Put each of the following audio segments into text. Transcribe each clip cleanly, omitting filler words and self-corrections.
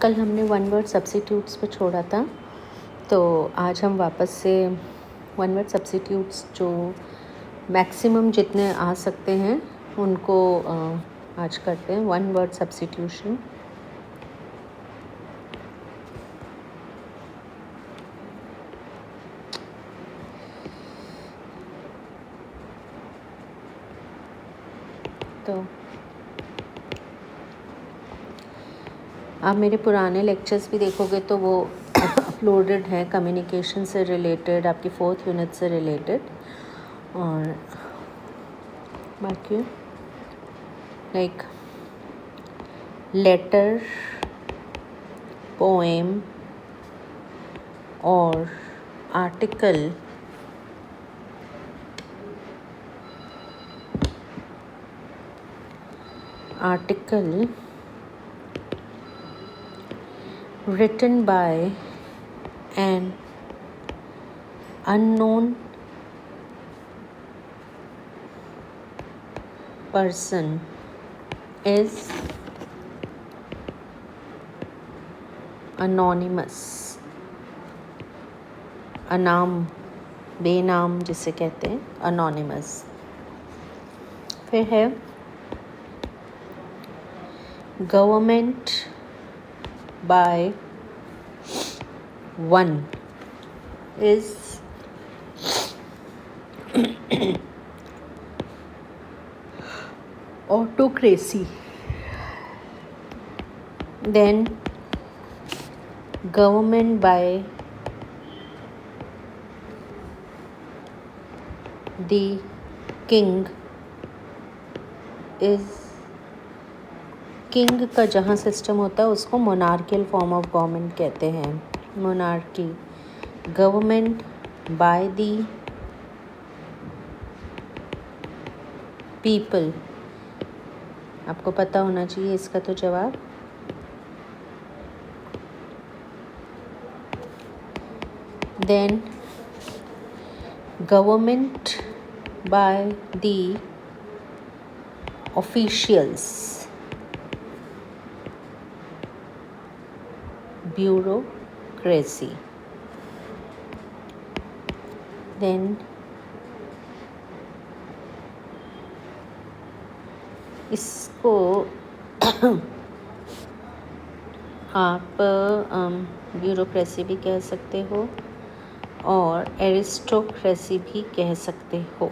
कल हमने one word substitutes पे छोड़ा था, तो आज हम वापस से वन वर्ड सब्स्टिट्यूट्स जो मैक्सिमम जितने आ सकते हैं उनको आज करते हैं। One word substitution. तो आप मेरे पुराने लेक्चर्स भी देखोगे तो वो अपलोडेड है, कम्युनिकेशन से रिलेटेड, आपकी 4th यूनिट से रिलेटेड। और बाकी लाइक लेटर, पोएम और article written by an unknown person is anonymous। अनाम, बेनाम जिसे कहते हैं, anonymous। फिर है government by one is autocracy। Then government by the king is, king का जहाँ सिस्टम होता है उसको मोनार्कियल फॉर्म ऑफ गवर्नमेंट कहते हैं, monarchy. Government by the people, आपको पता होना चाहिए इसका तो जवाब। Then government by the officials, bureaucracy. Then इसको आप ब्यूरोक्रेसी भी कह सकते हो और एरिस्टोक्रेसी भी कह सकते हो।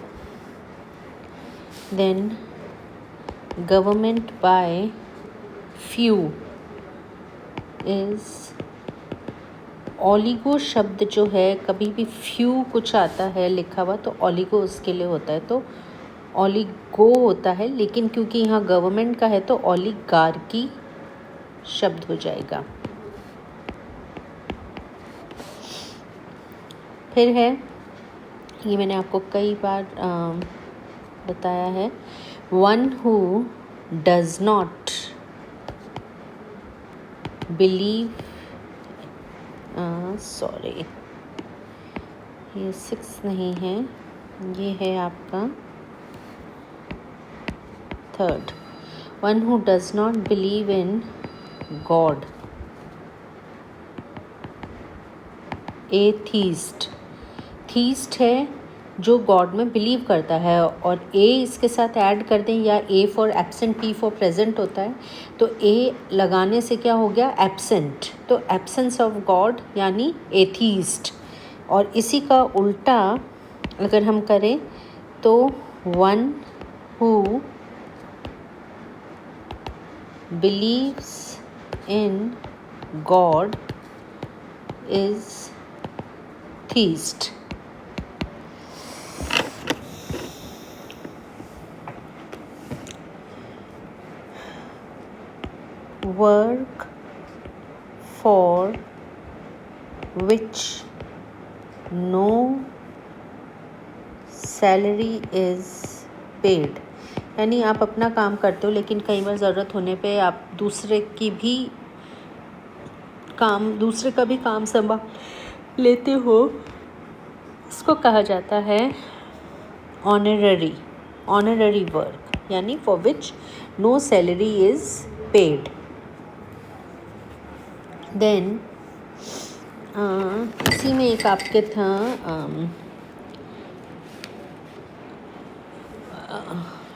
Then government by few is, oligo शब्द जो है, कभी भी फ्यू कुछ आता है लिखा हुआ तो ओलिगो उसके लिए होता है, तो ओलिगो होता है, लेकिन क्योंकि यहाँ गवर्नमेंट का है तो ओलिगार्की शब्द हो जाएगा। फिर है, ये मैंने आपको कई बार बताया है, one who does not believe, sorry ये 6 नहीं है, ये है आपका 3rd। One who does not believe in God, atheist. Theist है जो गॉड में बिलीव करता है, और ए इसके साथ ऐड कर दें, या A for absent, P for present होता है, तो ए लगाने से क्या हो गया, एब्सेंट, तो एब्सेंस ऑफ गॉड यानी एथीस्ट। और इसी का उल्टा अगर हम करें तो one who believes in God is theist. Work for which no salary is paid, यानी आप अपना काम करते हो लेकिन कई बार ज़रूरत होने पे आप दूसरे का भी काम संभाल लेते हो, इसको कहा जाता है ऑनररी वर्क, यानी for which no salary is paid. Then इसी में एक आपके था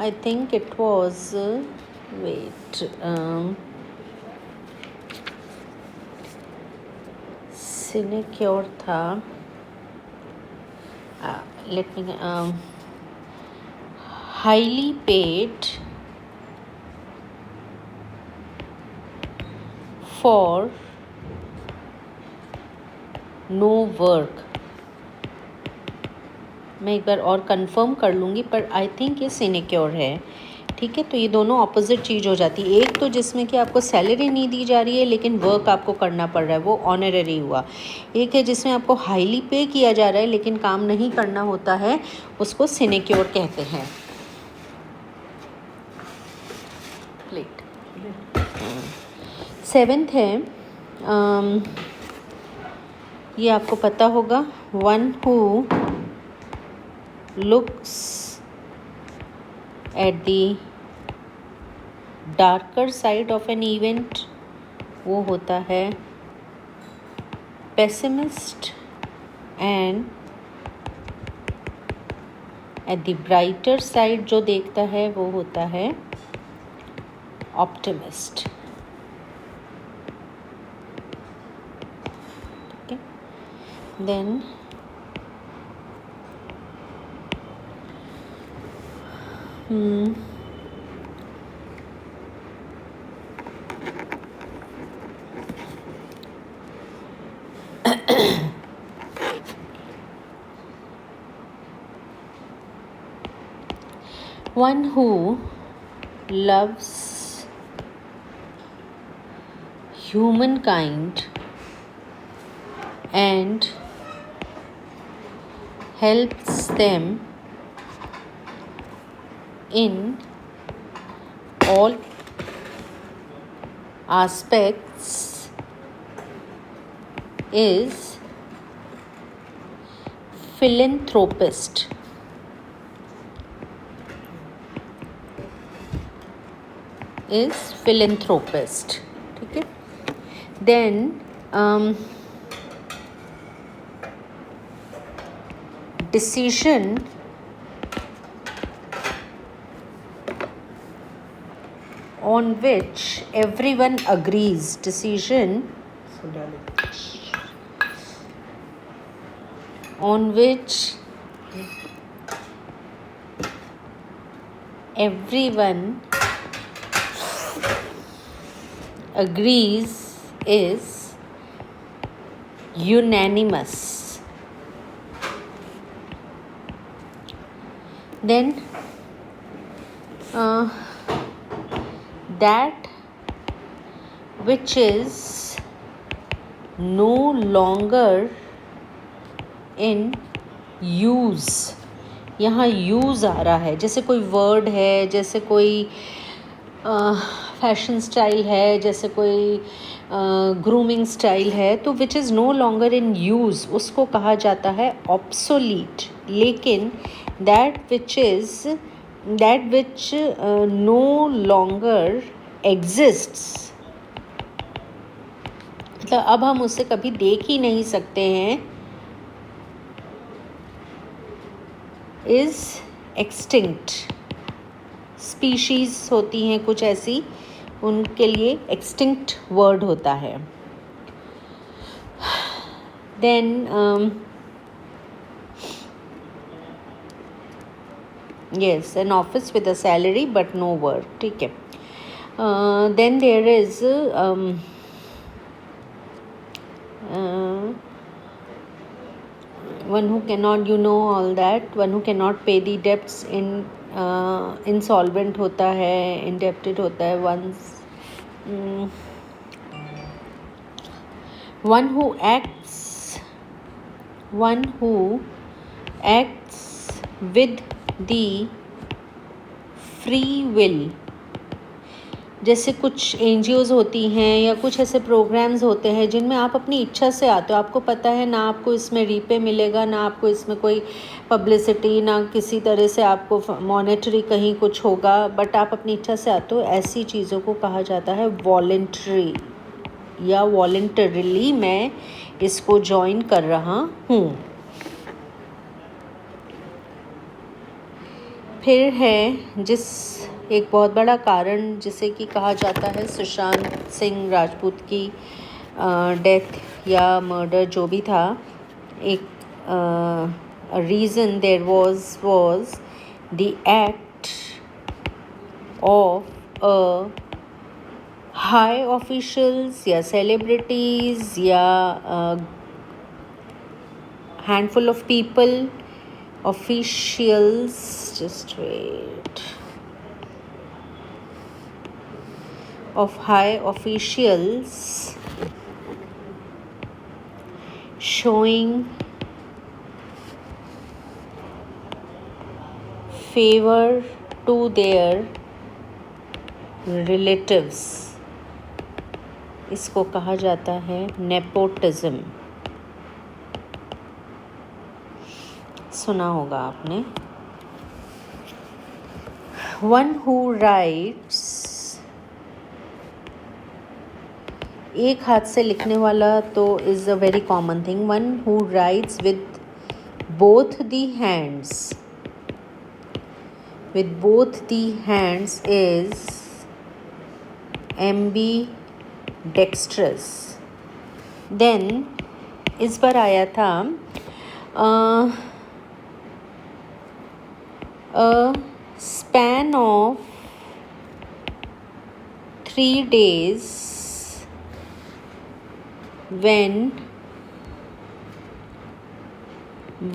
I think it was wait sinecure था, let me highly paid for no work. मैं एक बार और कंफर्म कर लूँगी, पर आई थिंक ये सिनेक्योर है। ठीक है, तो ये दोनों ऑपोजिट चीज़ हो जाती है। एक तो जिसमें कि आपको सैलरी नहीं दी जा रही है लेकिन वर्क आपको करना पड़ रहा है, वो ऑनररी हुआ। एक है जिसमें आपको हाईली पे किया जा रहा है लेकिन काम नहीं करना होता है, उसको सिनेक्योर कहते हैं। प्लेट 7th है, ये आपको पता होगा, one who looks at the darker side of an event, वो होता है pessimist, and at the brighter side जो देखता है वो होता है optimist। ठीक है, then one who loves humankind and helps them in all aspects is philanthropist। is philanthropist। ठीक है, then decision on which everyone agrees, decision on which everyone agrees is unanimous। then that which is no longer in use, यहाँ use आ रहा है, जैसे कोई word है, जैसे कोई फैशन स्टाइल है, जैसे कोई ग्रूमिंग स्टाइल है, तो which is no longer in use उसको कहा जाता है ऑब्सोलीट। लेकिन that which no longer exists, मतलब अब हम उसे कभी देख ही नहीं सकते हैं, इज़ एक्सटिंक्ट। स्पीशीज़ होती हैं कुछ ऐसी, उनके लिए एक्सटिंक्ट वर्ड होता है। Then yes, an office with a salary but no work। ठीक है, then there is one who cannot, you know all that, one who cannot pay the debts in insolvent होता है, indebted होता है, one who acts with the free will। जैसे कुछ NGOs होती हैं या कुछ ऐसे प्रोग्राम्स होते हैं जिनमें आप अपनी इच्छा से आते हो, आपको पता है ना आपको इसमें रीपे मिलेगा, ना आपको इसमें कोई पब्लिसिटी, ना किसी तरह से आपको मॉनेटरी कहीं कुछ होगा, बट आप अपनी इच्छा से आते हो, ऐसी चीज़ों को कहा जाता है वॉलेंट्री। या वॉलंटरली मैं इसको ज्वाइन कर रहा हूँ। फिर है एक बहुत बड़ा कारण जिसे कि कहा जाता है सुशांत सिंह राजपूत की डेथ या मर्डर जो भी था, एक reason there was the act of high officials या celebrities या handful of people, officials, just wait, of high officials showing favor to their relatives, इसको कहा जाता है नेपोटिज्म। सुना होगा आपने। वन हु राइट्स, एक हाथ से लिखने वाला तो is a very common thing. One who rights with both the hands, with both the hands is ambidextrous। then इस बार आया था a span of 3 days when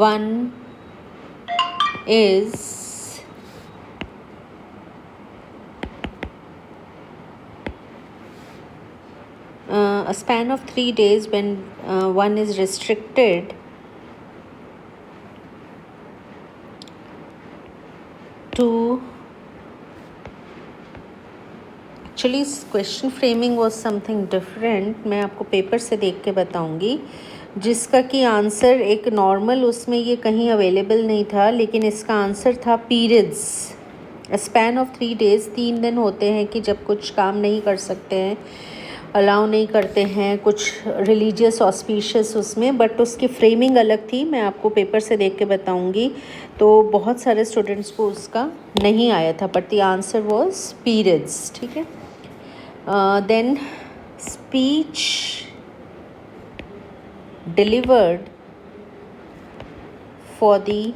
one is a span of 3 days when one is restricted to, actually question framing was something different, मैं आपको paper से देख के बताऊंगी, जिसका कि आंसर एक नॉर्मल उसमें ये कहीं अवेलेबल नहीं था, लेकिन इसका आंसर था पीरियड्स। स्पैन ऑफ 3 days, 3 दिन होते हैं कि जब कुछ काम नहीं कर सकते हैं, अलाउ नहीं करते हैं कुछ रिलीजियस ऑस्पिशियस उसमें, बट उसकी फ्रेमिंग अलग थी, मैं आपको पेपर से देख के बताऊंगी। तो बहुत सारे स्टूडेंट्स को उसका नहीं आया था, but the answer was periods. ठीक है। Then speech delivered for the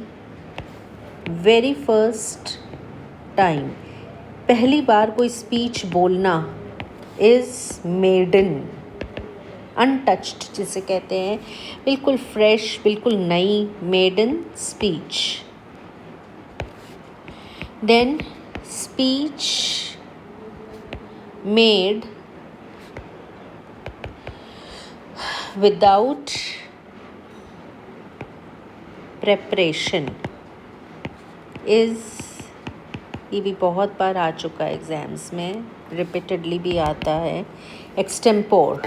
very first time, पहली बार कोई स्पीच बोलना इज़ मेडन, अनटच्ड जिसे कहते हैं, बिल्कुल फ्रेश, बिल्कुल नई, maiden speech. Then speech made without preparation is, ये भी बहुत बार आ चुका है एग्ज़ाम्स में, रिपीटेडली भी आता है, एक्सटेम्पोर।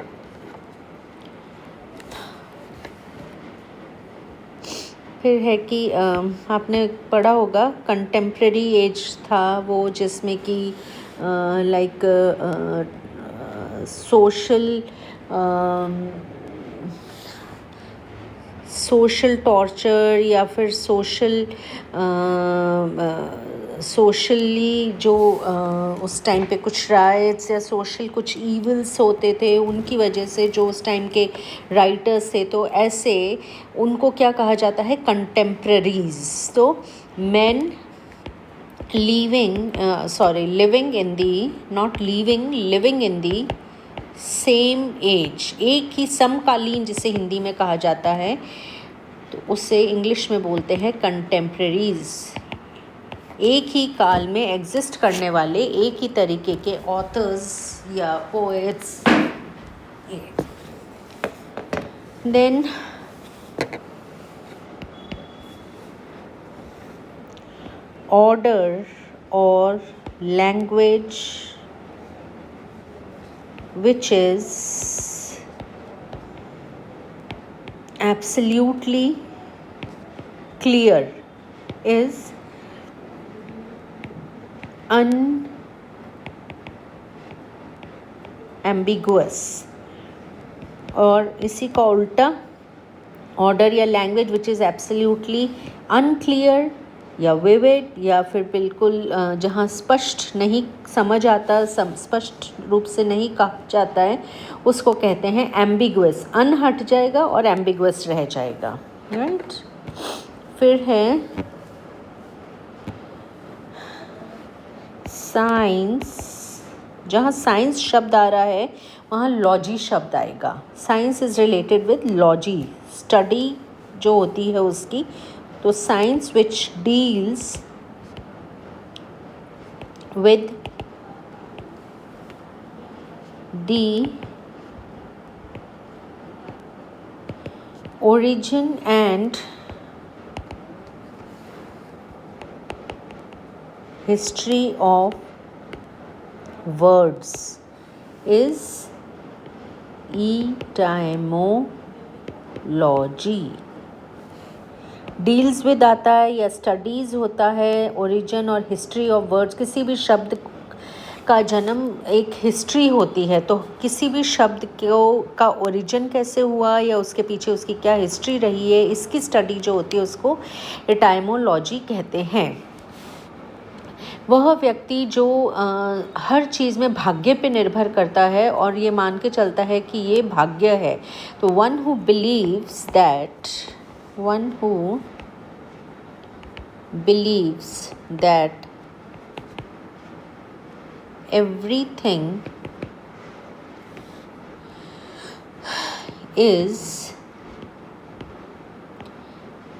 फिर है कि आपने पढ़ा होगा कंटेम्प्रेरी एज था वो, जिसमें कि लाइक सोशल टॉर्चर या फिर सोशली जो उस टाइम पे कुछ राइट्स या सोशल कुछ ईवल्स होते थे, उनकी वजह से जो उस टाइम के राइटर्स थे, तो ऐसे उनको क्या कहा जाता है, कंटेम्प्रेरीज। तो man living in the, not living, living in the same age, एक ही समकालीन जिसे हिंदी में कहा जाता है, तो उसे इंग्लिश में बोलते हैं कंटेम्प्रेरीज। एक ही काल में एग्जिस्ट करने वाले एक ही तरीके के ऑथर्स या पोएट्स। देन ऑर्डर और language which is absolutely clear is unambiguous। और इसी का उल्टा ऑर्डर या language which is absolutely unclear या विविड, या फिर बिल्कुल जहाँ स्पष्ट नहीं समझ आता, स्पष्ट रूप से नहीं कहा जाता है, उसको कहते हैं एम्बिगुअस। अन हट जाएगा और एम्बिगुअस रह जाएगा, राइट। फिर है साइंस। जहाँ साइंस शब्द आ रहा है वहाँ लॉजी शब्द आएगा। Science is related with logy, study जो होती है उसकी। तो science which deals with the origin and history of words is etymology। Deals with आता है या स्टडीज़ होता है, ओरिजिन और हिस्ट्री ऑफ वर्ड्स। किसी भी शब्द का जन्म एक हिस्ट्री होती है, तो किसी भी शब्द का ओरिजिन कैसे हुआ या उसके पीछे उसकी क्या हिस्ट्री रही है, इसकी स्टडी जो होती है उसको एटाइमोलॉजी कहते हैं। वह व्यक्ति जो हर चीज़ में भाग्य पे निर्भर करता है और ये मान के चलता है कि ये भाग्य है, तो one who believes that everything is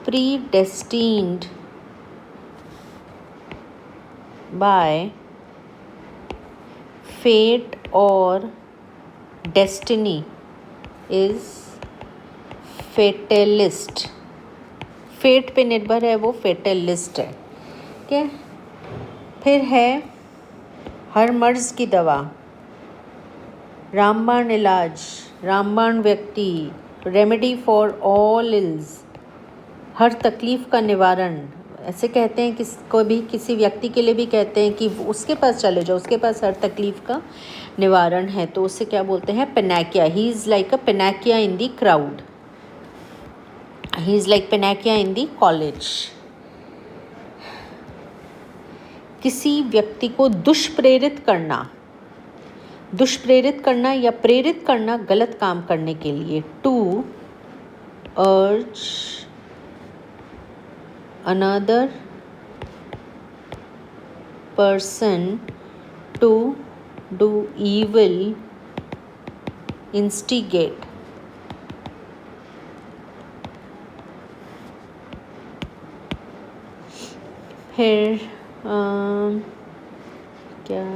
predestined by fate or destiny is fatalist। Fate पे निर्भर है, वो फेटलिस्ट है। ठीक है। फिर है हर मर्ज़ की दवा, रामबाण इलाज, रामबाण व्यक्ति, रेमेडी फॉर ऑल इल्स, हर तकलीफ़ का निवारण। ऐसे कहते हैं, किसी व्यक्ति के लिए भी कहते हैं कि उसके पास चले जाओ, उसके पास हर तकलीफ़ का निवारण है, तो उससे क्या बोलते हैं? Panacea. He is like a panacea in the crowd, he is like panacea in the college. किसी व्यक्ति को दुष्प्रेरित करना या प्रेरित करना गलत काम करने के लिए, to urge another person to do evil, instigate। फिर क्या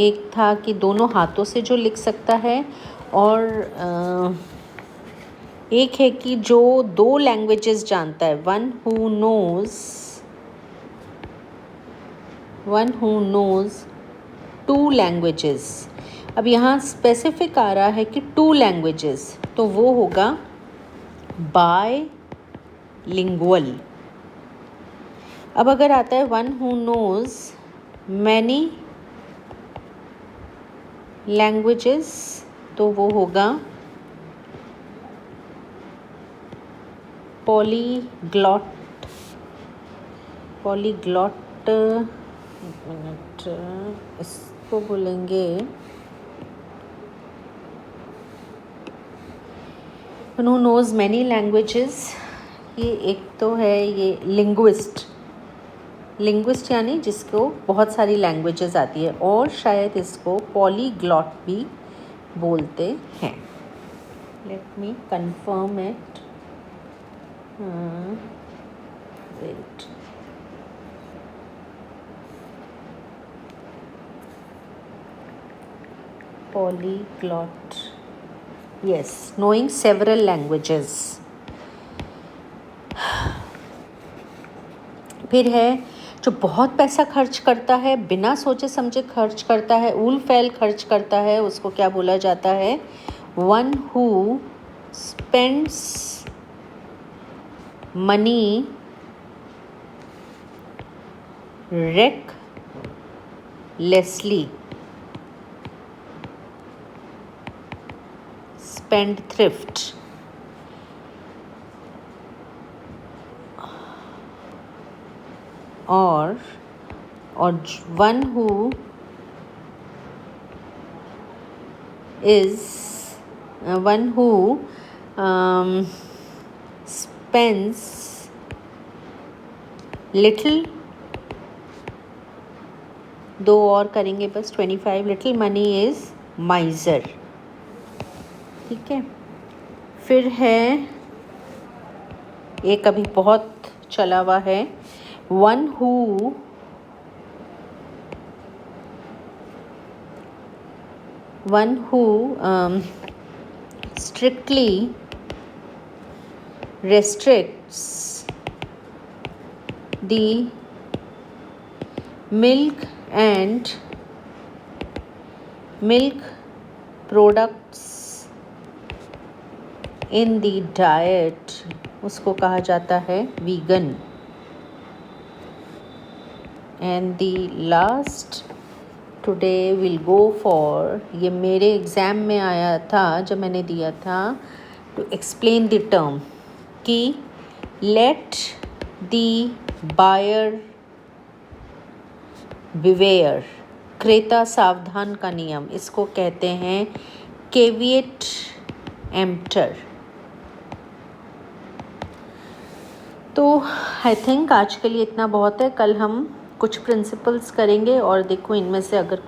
एक था कि दोनों हाथों से जो लिख सकता है, और एक है कि जो 2 लैंग्वेजेस जानता है, वन हु नोज़ 2 लैंग्वेजेस। अब यहाँ स्पेसिफिक आ रहा है कि 2 लैंग्वेजेस, तो वो होगा बायलिंगुअल। अब अगर आता है one who nose many languages, तो वो होगा पॉलीग्लॉट। एक मिनट, इसको बोलेंगे हु नोज़ मैनी लैंग्वेजेस। ये एक तो है ये लिंग्विस्ट यानी जिसको बहुत सारी लैंग्वेजेस आती है, और शायद इसको पॉलीग्लॉट भी बोलते हैं। Let me confirm it. Wait, polyglot, yes, knowing several languages। फिर है जो बहुत पैसा खर्च करता है, बिना सोचे समझे खर्च करता है, ऊल फैल खर्च करता है, उसको क्या बोला जाता है? One who spends money recklessly। spendthrift. or one who is one who spends little, दो और करेंगे बस 25, लिटिल मनी इज़ माइजर. ठीक है. फिर है एक अभी बहुत चला हुआ है, one who strictly restricts the milk and milk products in the diet, उसको कहा जाता है vegan. And the last today will go for, ये मेरे एग्ज़ाम में आया था जब मैंने दिया था, टू एक्सप्लेन द टर्म कि लेट द बायर बिवेयर, क्रेता सावधान का नियम, इसको कहते हैं केविएट एम्प्टर. तो आई थिंक आज के लिए इतना बहुत है. कल हम कुछ प्रिंसिपल्स करेंगे और देखो इनमें से अगर